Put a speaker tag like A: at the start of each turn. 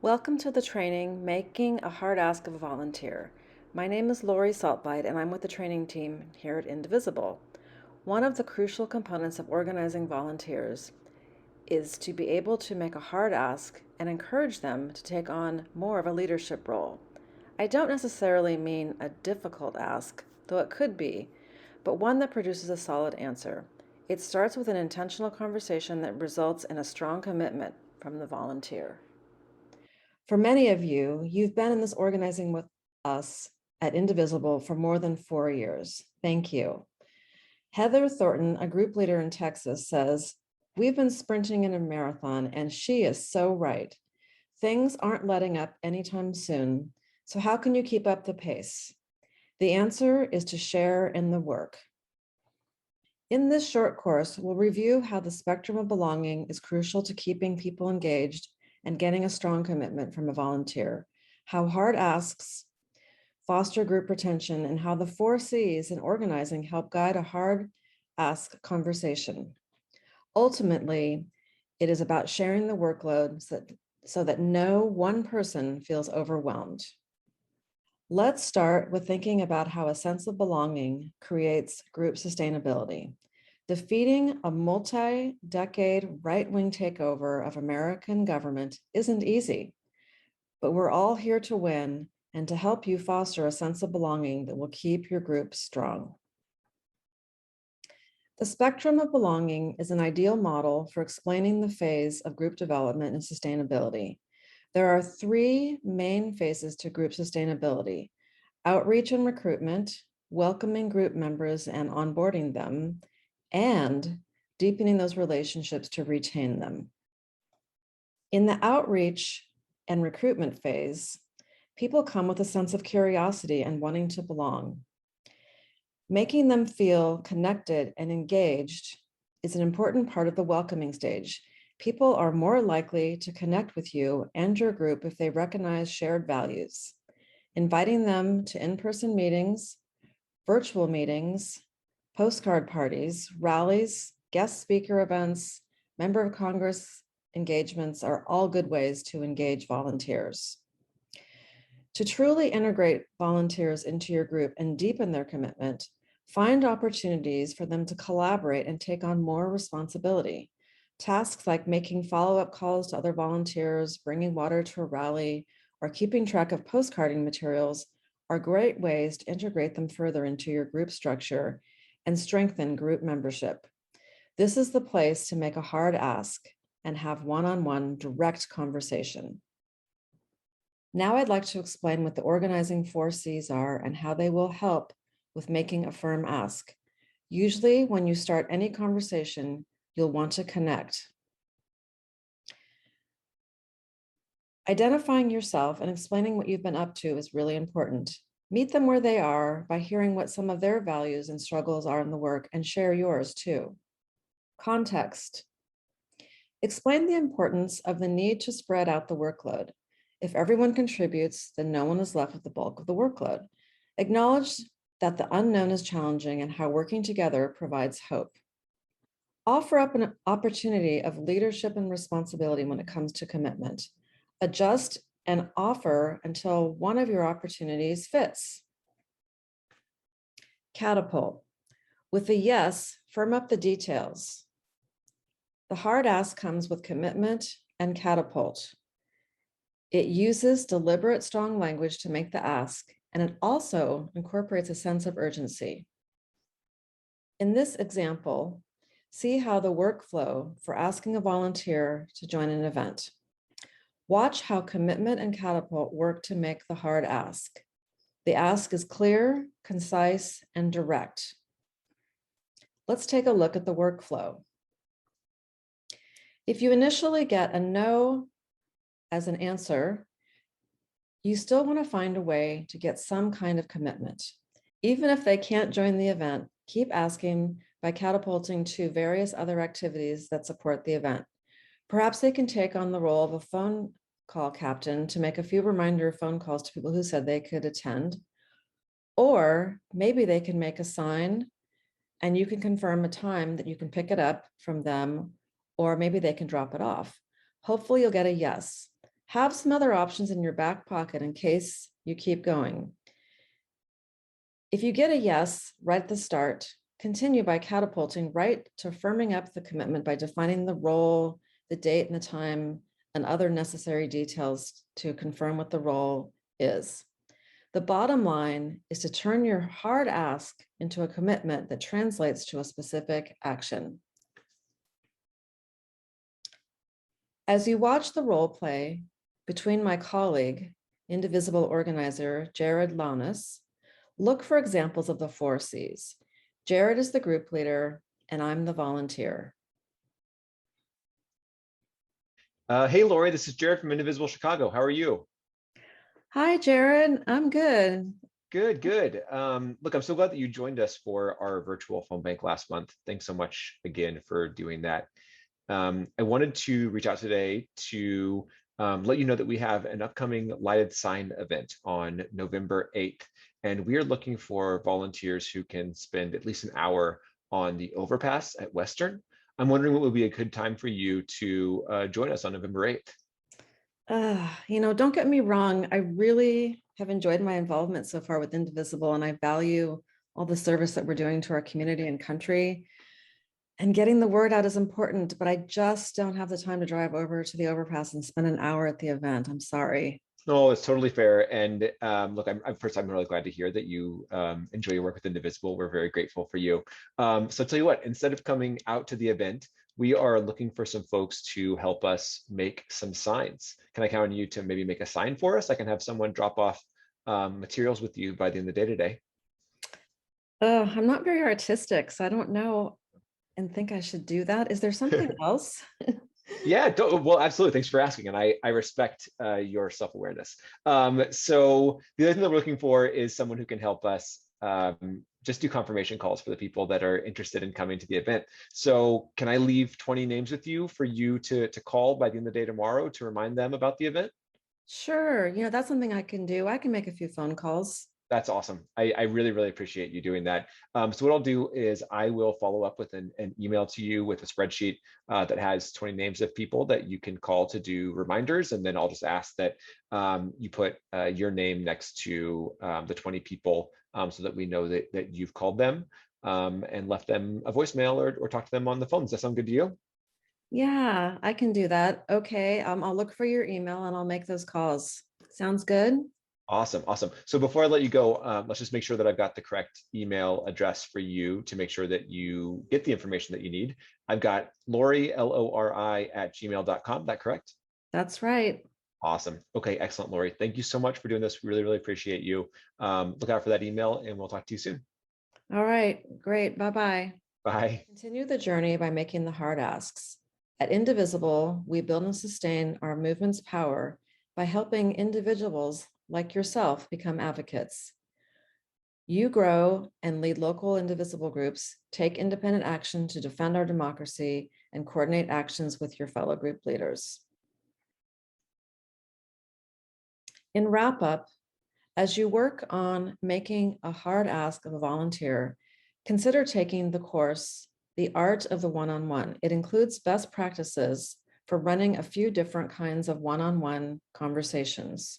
A: Welcome to the training, Making a Hard Ask of a Volunteer. My name is Lori Saltlight and I'm with the training team here at Indivisible. One of the crucial components of organizing volunteers is to be able to make a hard ask and encourage them to take on more of a leadership role. I don't necessarily mean a difficult ask, though it could be, but one that produces a solid answer. It starts with an intentional conversation that results in a strong commitment from the volunteer. For many of you, you've been in this organizing with us at Indivisible for more than 4 years. Thank you. Heather Thornton, a group leader in Texas, says, "We've been sprinting in a marathon, and she is so right. Things aren't letting up anytime soon. So how can you keep up the pace? The answer is to share in the work." In this short course, we'll review how the spectrum of belonging is crucial to keeping people engaged and getting a strong commitment from a volunteer, how hard asks foster group retention, and how the 4 C's in organizing help guide a hard ask conversation. Ultimately, it is about sharing the workload so that no one person feels overwhelmed. Let's start with thinking about how a sense of belonging creates group sustainability. Defeating a multi-decade right-wing takeover of American government isn't easy, but we're all here to win and to help you foster a sense of belonging that will keep your group strong. The spectrum of belonging is an ideal model for explaining the phase of group development and sustainability. There are 3 main phases to group sustainability: outreach and recruitment, welcoming group members and onboarding them, and deepening those relationships to retain them. In the outreach and recruitment phase, people come with a sense of curiosity and wanting to belong. Making them feel connected and engaged is an important part of the welcoming stage. People are more likely to connect with you and your group if they recognize shared values. Inviting them to in-person meetings, virtual meetings, postcard parties, rallies, guest speaker events, member of Congress engagements are all good ways to engage volunteers. To truly integrate volunteers into your group and deepen their commitment, find opportunities for them to collaborate and take on more responsibility. Tasks like making follow-up calls to other volunteers, bringing water to a rally, or keeping track of postcarding materials are great ways to integrate them further into your group structure and strengthen group membership. This is the place to make a hard ask and have one-on-one direct conversation. Now I'd like to explain what the organizing 4 C's are and how they will help with making a firm ask. Usually when you start any conversation, you'll want to connect. Identifying yourself and explaining what you've been up to is really important. Meet them where they are by hearing what some of their values and struggles are in the work, and share yours too. Context. Explain the importance of the need to spread out the workload. If everyone contributes, then no one is left with the bulk of the workload. Acknowledge that the unknown is challenging and how working together provides hope. Offer up an opportunity of leadership and responsibility when it comes to commitment. Adjust and offer until one of your opportunities fits. Catapult. With a yes, firm up the details. The hard ask comes with commitment and catapult. It uses deliberate, strong language to make the ask, and it also incorporates a sense of urgency. In this example, see how the workflow for asking a volunteer to join an event. Watch how commitment and catapult work to make the hard ask. The ask is clear, concise, and direct. Let's take a look at the workflow. If you initially get a no as an answer, you still want to find a way to get some kind of commitment. Even if they can't join the event, keep asking by catapulting to various other activities that support the event. Perhaps they can take on the role of a phone call captain to make a few reminder phone calls to people who said they could attend. Or maybe they can make a sign and you can confirm a time that you can pick it up from them, or maybe they can drop it off. Hopefully you'll get a yes. Have some other options in your back pocket in case you keep going. If you get a yes right at the start, continue by catapulting right to firming up the commitment by defining the role, the date and the time, and other necessary details to confirm what the role is. The bottom line is to turn your hard ask into a commitment that translates to a specific action. As you watch the role play between my colleague, Indivisible organizer Jared Launis, look for examples of the 4 C's. Jared is the group leader, and I'm the volunteer.
B: Hey, Lori, this is Jared from Indivisible Chicago. How are you?
A: Hi, Jared. I'm good.
B: Good, good. Look, I'm so glad that you joined us for our virtual phone bank last month. Thanks so much again for doing that. I wanted to reach out today to let you know that we have an upcoming lighted sign event on November 8th, and we are looking for volunteers who can spend at least an hour on the overpass at Western. I'm wondering what would be a good time for you to join us on November 8th.
A: Don't get me wrong. I really have enjoyed my involvement so far with Indivisible, and I value all the service that we're doing to our community and country. And getting the word out is important, but I just don't have the time to drive over to the overpass and spend an hour at the event. I'm sorry.
B: No, it's totally fair. And look, first, I'm really glad to hear that you enjoy your work with Indivisible. We're very grateful for you. So I'll tell you what, instead of coming out to the event, we are looking for some folks to help us make some signs. Can I count on you to maybe make a sign for us? I can have someone drop off materials with you by the end of the day today.
A: I'm not very artistic, so I don't know and think I should do that. Is there something else?
B: Yeah, well, absolutely. Thanks for asking. And I respect your self-awareness. So the other thing that we're looking for is someone who can help us just do confirmation calls for the people that are interested in coming to the event. So can I leave 20 names with you for you to call by the end of the day tomorrow to remind them about the event?
A: Sure. That's something I can do. I can make a few phone calls.
B: That's awesome. I really, really appreciate you doing that. So what I'll do is I will follow up with an email to you with a spreadsheet that has 20 names of people that you can call to do reminders. And then I'll just ask that you put your name next to the 20 people so that we know that you've called them and left them a voicemail or talk to them on the phone. Does that sound good to you?
A: Yeah, I can do that. Okay. I'll look for your email and I'll make those calls. Sounds good?
B: Awesome, awesome. So before I let you go, let's just make sure that I've got the correct email address for you to make sure that you get the information that you need. I've got Lori, Lori @gmail.com. That correct?
A: That's right.
B: Awesome. Okay, excellent, Lori. Thank you so much for doing this. Really, really appreciate you. Look out for that email and we'll talk to you soon.
A: All right. Great. Bye-bye.
B: Bye.
A: Continue the journey by making the hard asks. At Indivisible, we build and sustain our movement's power by helping individuals like yourself become advocates. You grow and lead local indivisible groups, take independent action to defend our democracy, and coordinate actions with your fellow group leaders. In wrap up, as you work on making a hard ask of a volunteer, consider taking the course, The Art of the One-on-One. It includes best practices for running a few different kinds of one-on-one conversations.